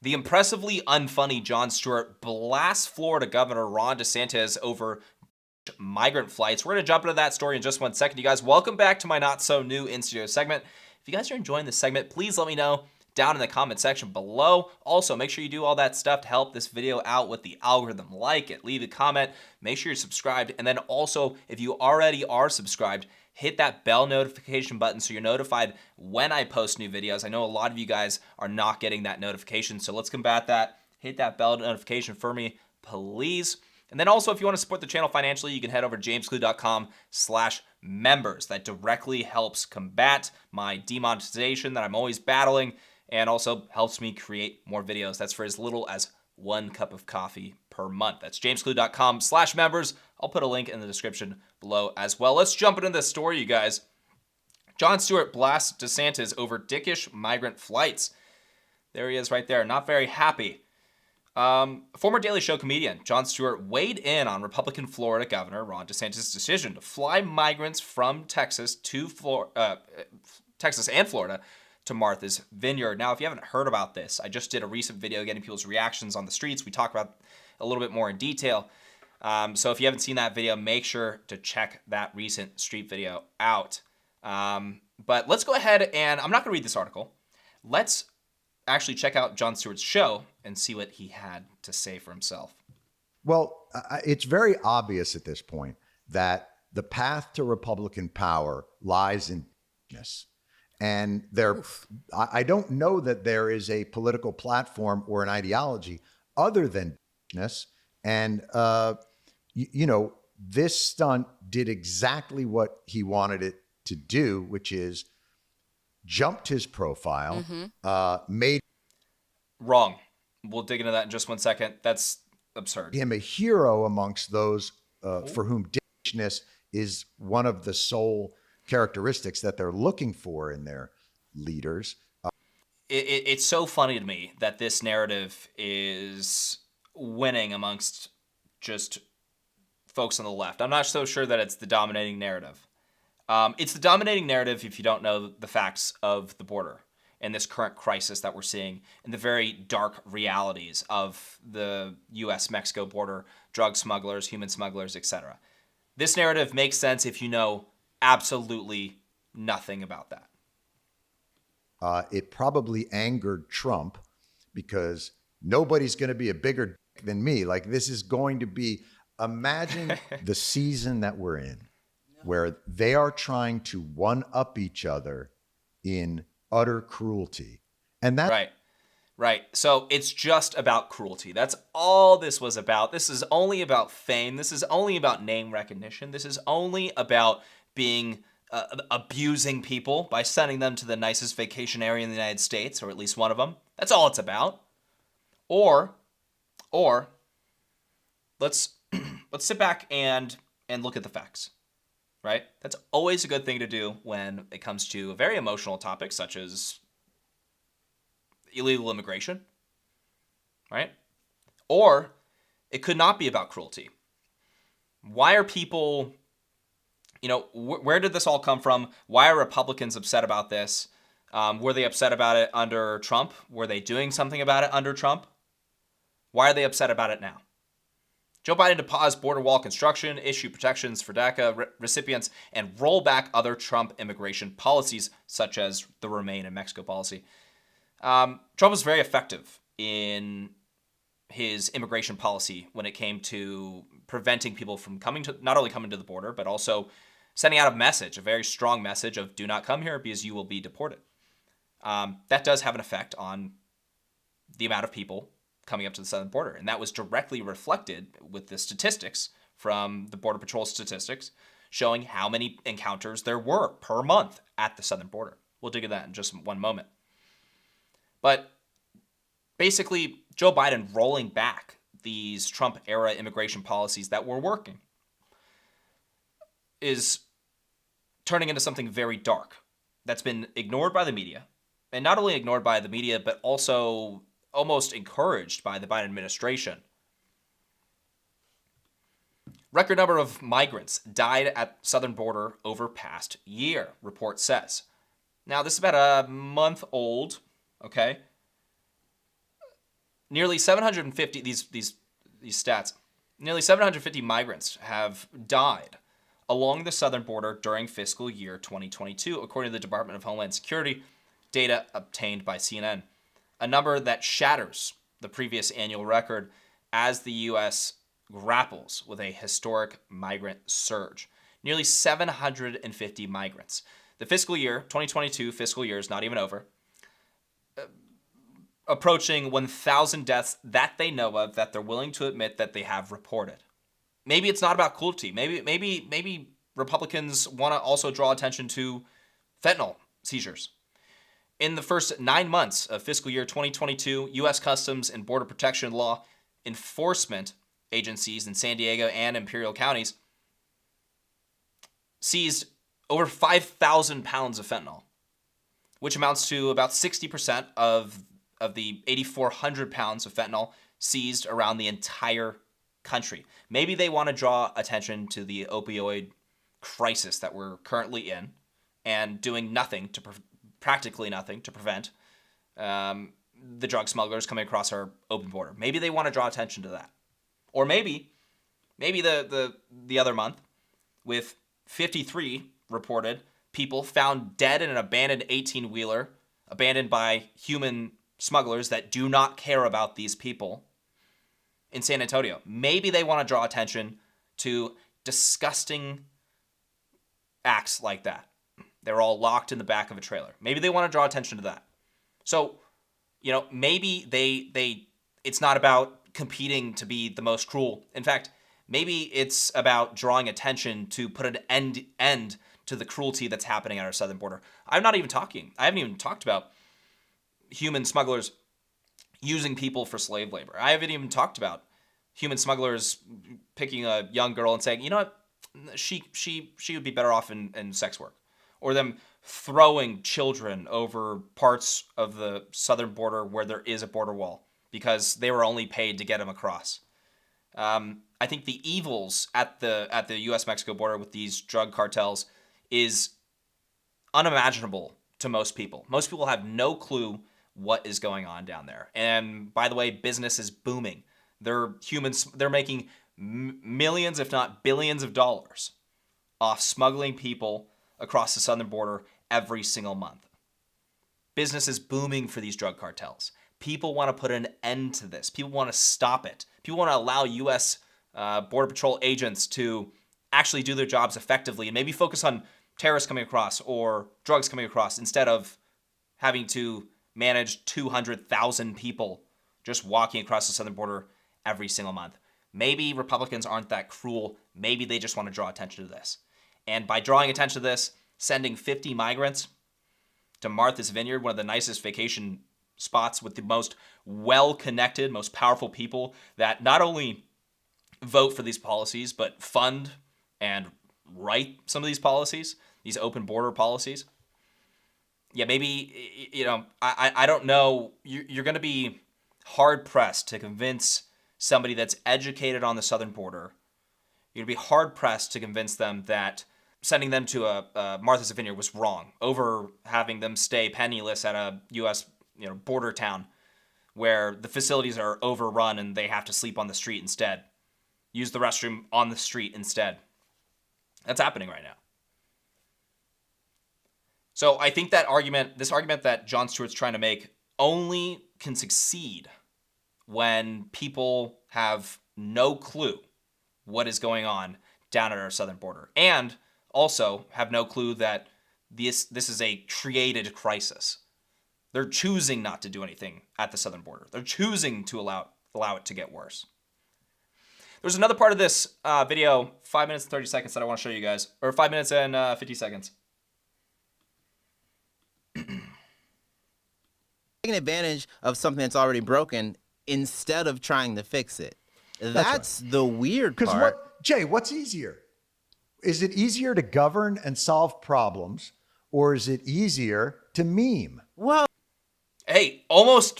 The impressively unfunny Jon Stewart blasts Florida Governor Ron DeSantis over migrant flights. We're going to jump into that story in just 1 second. You guys, welcome back to my not so new in-studio segment. If you guys are enjoying this segment, please let me know down in the comment section below. Also, make sure you do all that stuff to help this video out with the algorithm. Like it, leave a comment, make sure you're subscribed, and then also, if you already are subscribed, hit that bell notification button so you're notified when I post new videos. I know a lot of you guys are not getting that notification, so let's combat that. Hit that bell notification for me, please. And then also, if you want to support the channel financially, you can head over to jamesklug.com/members. That directly helps combat my demonetization that I'm always battling, and also helps me create more videos. That's for as little as 1 cup of coffee per month. That's jamesklug.com/members. I'll put a link in the description below as well. Let's jump into this story, you guys. Jon Stewart blasts DeSantis over dickish migrant flights. There he is right there, not very happy. Former Daily Show comedian Jon Stewart weighed in on Republican Florida Governor Ron DeSantis' decision to fly migrants from Texas and Florida to Martha's Vineyard. Now, if you haven't heard about this, I just did a recent video getting people's reactions on the streets. We talk about a little bit more in detail. So if you haven't seen that video, make sure to check that recent street video out. But let's go ahead and I'm not going to read this article. Let's actually check out Jon Stewart's show and see what he had to say for himself. Well, it's very obvious at this point that the path to Republican power lies in ishness. And I don't know that there is a political platform or an ideology other than ishness. And, this stunt did exactly what he wanted it to do, which is jumped his profile, made wrong. We'll dig into that in just 1 second. That's absurd. Him a hero amongst those for whom dishness is one of the sole characteristics that they're looking for in their leaders. It's so funny to me that this narrative is winning amongst just folks on the left. I'm not so sure that it's the dominating narrative. It's the dominating narrative if you don't know the facts of the border and this current crisis that we're seeing and the very dark realities of the U.S.-Mexico border, drug smugglers, human smugglers, etc. This narrative makes sense if you know absolutely nothing about that. It probably angered Trump because nobody's going to be a bigger dick than me. Like, this is going to be, imagine the season that we're in, where they are trying to one-up each other in utter cruelty. And that Right. So it's just about cruelty. That's all this was about. This is only about fame. This is only about name recognition. This is only about being abusing people by sending them to the nicest vacation area in the United States, or at least one of them. That's all it's about. Or let's sit back and look at the facts. Right? That's always a good thing to do when it comes to a very emotional topic such as illegal immigration, right? Or it could not be about cruelty. Why are people, where did this all come from? Why are Republicans upset about this? Were they upset about it under Trump? Were they doing something about it under Trump? Why are they upset about it now? Joe Biden to pause border wall construction, issue protections for DACA recipients, and roll back other Trump immigration policies, such as the Remain in Mexico policy. Trump was very effective in his immigration policy when it came to preventing people from not only coming to the border, but also sending out a message, a very strong message of do not come here because you will be deported. That does have an effect on the amount of people coming up to the southern border. And that was directly reflected with the statistics from the Border Patrol statistics showing how many encounters there were per month at the southern border. We'll dig into that in just one moment. But basically, Joe Biden rolling back these Trump-era immigration policies that were working is turning into something very dark that's been ignored by the media. And not only ignored by the media, but also almost encouraged by the Biden administration. Record number of migrants died at southern border over past year, report says. Now, this is about a month old, okay? nearly 750 these stats. Nearly 750 migrants have died along the southern border during fiscal year 2022, according to the Department of Homeland Security, data obtained by CNN. A number that shatters the previous annual record as the U.S. grapples with a historic migrant surge. Nearly 750 migrants. The fiscal year, 2022 fiscal year, is not even over. Approaching 1,000 deaths that they know of, that they're willing to admit that they have reported. Maybe it's not about cruelty. Maybe Republicans want to also draw attention to fentanyl seizures. In the first 9 months of fiscal year 2022, U.S. Customs and Border Protection law enforcement agencies in San Diego and Imperial counties seized over 5,000 pounds of fentanyl, which amounts to about 60% of the 8,400 pounds of fentanyl seized around the entire country. Maybe they want to draw attention to the opioid crisis that we're currently in and doing practically nothing to prevent the drug smugglers coming across our open border. Maybe they want to draw attention to that. Or maybe the other month, with 53 reported people found dead in an abandoned 18-wheeler, abandoned by human smugglers that do not care about these people in San Antonio. Maybe they want to draw attention to disgusting acts like that. They're all locked in the back of a trailer. Maybe they want to draw attention to that. So, maybe it's not about competing to be the most cruel. In fact, maybe it's about drawing attention to put an end to the cruelty that's happening at our southern border. I haven't even talked about human smugglers using people for slave labor. I haven't even talked about human smugglers picking a young girl and saying, you know what, she would be better off in sex work. Or them throwing children over parts of the southern border where there is a border wall because they were only paid to get them across. I think the evils at the U.S.-Mexico border with these drug cartels is unimaginable to most people. Most people have no clue what is going on down there. And by the way, business is booming. They're making millions, if not billions of dollars off smuggling people across the southern border every single month. Business is booming for these drug cartels. People want to put an end to this. People want to stop it. People want to allow U.S. Border Patrol agents to actually do their jobs effectively and maybe focus on terrorists coming across or drugs coming across instead of having to manage 200,000 people just walking across the southern border every single month. Maybe Republicans aren't that cruel. Maybe they just want to draw attention to this. And by drawing attention to this, sending 50 migrants to Martha's Vineyard, one of the nicest vacation spots with the most well-connected, most powerful people that not only vote for these policies, but fund and write some of these policies, these open border policies. Yeah, maybe, I don't know. You're going to be hard-pressed to convince somebody that's educated on the southern border. You're going to be hard-pressed to convince them that sending them to a Martha's Vineyard was wrong over having them stay penniless at a U.S. Border town where the facilities are overrun and they have to sleep on the street instead. Use the restroom on the street instead. That's happening right now. So I think this argument that Jon Stewart's trying to make only can succeed when people have no clue what is going on down at our southern border and also have no clue that this is a created crisis. They're choosing not to do anything at the southern border. They're choosing to allow it to get worse. There's another part of this video, 5 minutes and 30 seconds, that I want to show you guys, or 5 minutes and 50 seconds. Taking advantage of something that's already broken instead of trying to fix it. That's right. The weird part. Jay, what's easier? Is it easier to govern and solve problems, or is it easier to meme? Well, hey,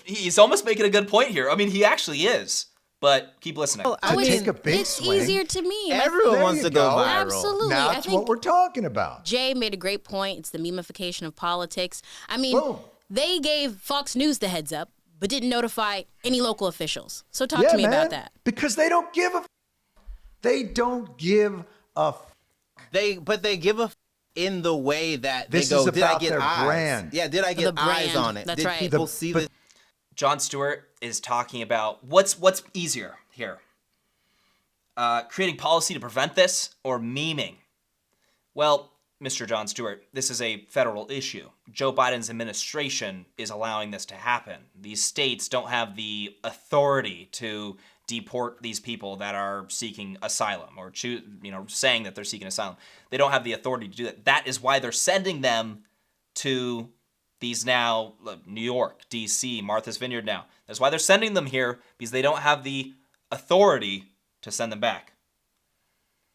he's almost making a good point here. I mean, he actually is. But keep listening. Well, take a big it's swing. Easier to meme. Everyone wants to go viral. Absolutely. Now that's what we're talking about. Jay made a great point. It's the memification of politics. I mean, Boom. They gave Fox News the heads up but didn't notify any local officials. So talk to me about that. Because they don't give a. They don't give a. But they give a in the way that This they go, is did I about get their eyes? brand. Yeah, did I The get eyes brand. on it? That's did right. people see this? Jon Stewart is talking about what's easier here. Creating policy to prevent this or memeing? Well, Mr. Jon Stewart, this is a federal issue. Joe Biden's administration is allowing this to happen. These states don't have the authority to deport these people that are seeking asylum or saying that they're seeking asylum. They don't have the authority to do that. That is why they're sending them to these now, New York, D.C., Martha's Vineyard now. That's why they're sending them here, because they don't have the authority to send them back.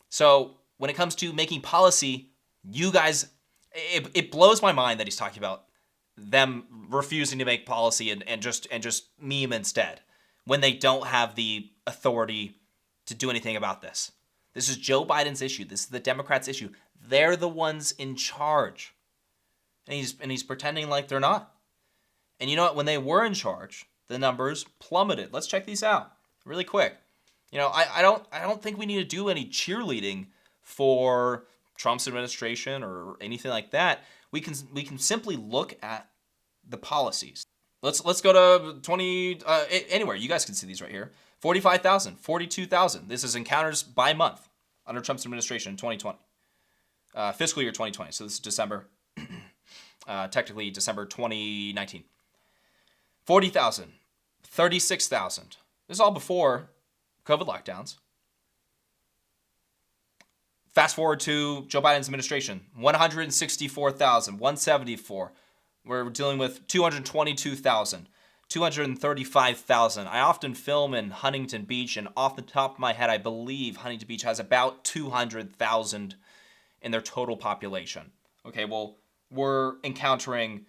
So when it comes to making policy, you guys, it blows my mind that he's talking about them refusing to make policy and just meme instead, when they don't have the authority to do anything about this. This is Joe Biden's issue. This is the Democrats' issue. They're the ones in charge. And he's pretending like they're not. And you know what? When they were in charge, the numbers plummeted. Let's check these out really quick. I don't think we need to do any cheerleading for Trump's administration or anything like that. We can simply look at the policies. Let's go to 20 anywhere. You guys can see these right here. 45,000, 42,000. This is encounters by month under Trump's administration in 2020. Fiscal year 2020. So this is December. Technically December 2019. 40,000, 36,000. This is all before COVID lockdowns. Fast forward to Joe Biden's administration, 164,000, 174. We're dealing with 222,000, 235,000. I often film in Huntington Beach, and off the top of my head, I believe Huntington Beach has about 200,000 in their total population. Okay, well, we're encountering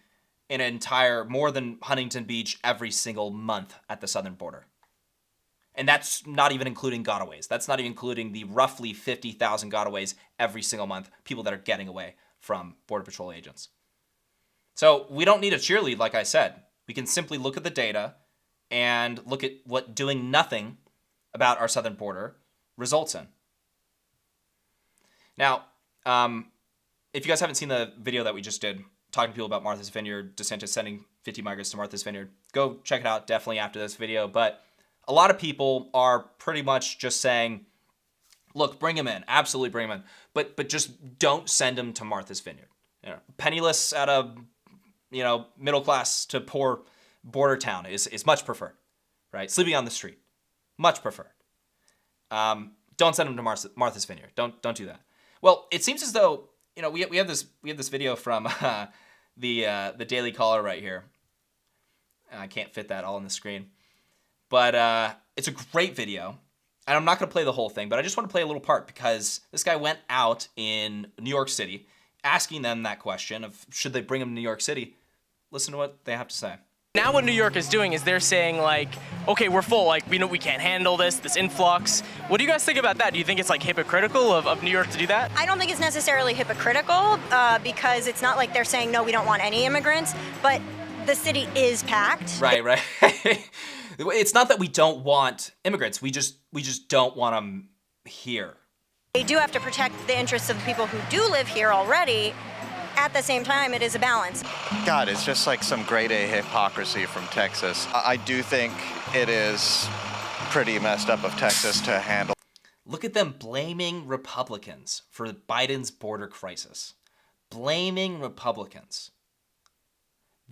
more than Huntington Beach every single month at the southern border. And that's not even including gotaways. That's not even including the roughly 50,000 gotaways every single month, people that are getting away from Border Patrol agents. So we don't need a cheerlead, like I said. We can simply look at the data and look at what doing nothing about our southern border results in. Now, if you guys haven't seen the video that we just did, talking to people about Martha's Vineyard, DeSantis sending 50 migrants to Martha's Vineyard, go check it out definitely after this video. But a lot of people are pretty much just saying, look, bring him in. Absolutely bring him in. But just don't send him to Martha's Vineyard. Penniless at a middle class to poor border town is much preferred, right? Sleeping on the street, much preferred. Don't send him to Martha's Vineyard. Don't do that. Well, it seems as though we have this video from the Daily Caller right here. I can't fit that all on the screen, but it's a great video. And I'm not going to play the whole thing, but I just want to play a little part because this guy went out in New York City asking them that question of should they bring him to New York City. Listen to what they have to say. Now what New York is doing is they're saying okay, we're full, we can't handle this influx. What do you guys think about that? Do you think it's hypocritical of New York to do that? I don't think it's necessarily hypocritical because it's not like they're saying, no, we don't want any immigrants, but the city is packed. Right. It's not that we don't want immigrants. We just don't want them here. They do have to protect the interests of the people who do live here already. At the same time, it is a balance. God, it's just some grade A hypocrisy from Texas. I do think it is pretty messed up of Texas to handle. Look at them blaming Republicans for Biden's border crisis. Blaming Republicans.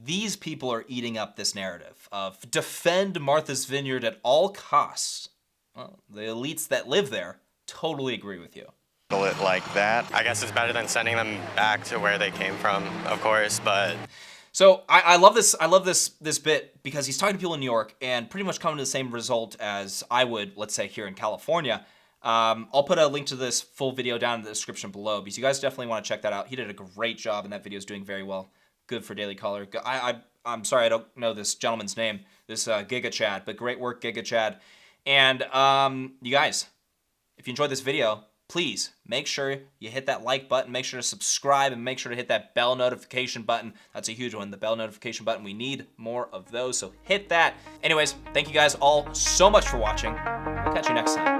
These people are eating up this narrative of defend Martha's Vineyard at all costs. Well, the elites that live there totally agree with you. It like that. I guess it's better than sending them back to where they came from, of course, but... So I love this. I love this bit because he's talking to people in New York and pretty much coming to the same result as I would, let's say, here in California. I'll put a link to this full video down in the description below because you guys definitely want to check that out. He did a great job and that video is doing very well. Good for Daily Caller. I'm sorry I don't know this gentleman's name, this Giga Chad, but great work, Giga Chad. And you guys, if you enjoyed this video, please make sure you hit that like button, make sure to subscribe, and make sure to hit that bell notification button. That's a huge one, the bell notification button. We need more of those, so hit that. Anyways, thank you guys all so much for watching. We'll catch you next time.